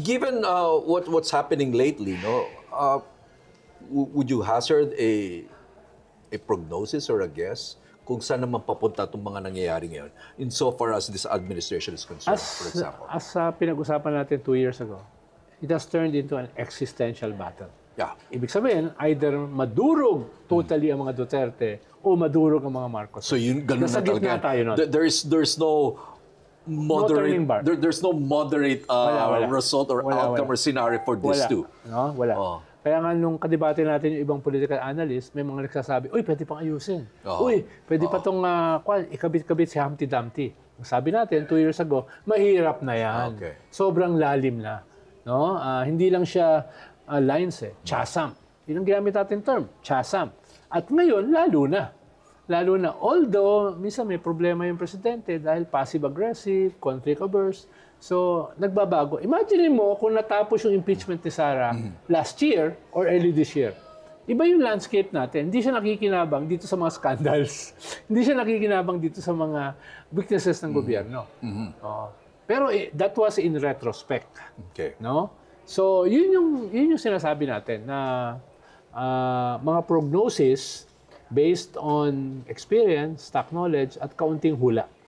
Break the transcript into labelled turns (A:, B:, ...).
A: Given what's happening lately, no, would you hazard a prognosis or a guess kung saan naman papunta itong mga nangyayari ngayon insofar as this administration is concerned, for example?
B: As pinag-usapan natin 2 years ago, it has turned into an existential battle.
A: Yeah.
B: Ibig sabihin, either madurog totally ang mga Duterte o madurog ang mga Marcos.
A: So yun, ganun na
B: Nasa gitna
A: talaga.
B: tayo nun.
A: There's no moderate,
B: turning bar.
A: there's no moderate
B: Wala.
A: result or outcome or scenario for these two.
B: No? Wala.
A: Oh.
B: Kaya nga nung kadebate natin yung ibang political analyst, may mga nagsasabi, uy, pwede pang ayusin. Uy, pwede pa itong ikabit-kabit si Humpty Dumpty. Sabi natin, 2 years ago, mahirap na yan.
A: Okay.
B: Sobrang lalim na. No? Hindi lang siya lines chasm. Yun ang ginamit natin term, chasm. At ngayon, lalo na. Lalo na, although minsan may problema yung presidente dahil passive-aggressive, conflict-averse. So, nagbabago. Imagine mo kung natapos yung impeachment ni Sara last year or early this year. Iba yung landscape natin. Hindi siya nakikinabang dito sa mga scandals. Hindi siya nakikinabang dito sa mga weaknesses ng gobyerno. Pero that was in retrospect.
A: Okay.
B: No? So, yun yung sinasabi natin na mga prognosis based on experience, stock knowledge, at kaunting hula.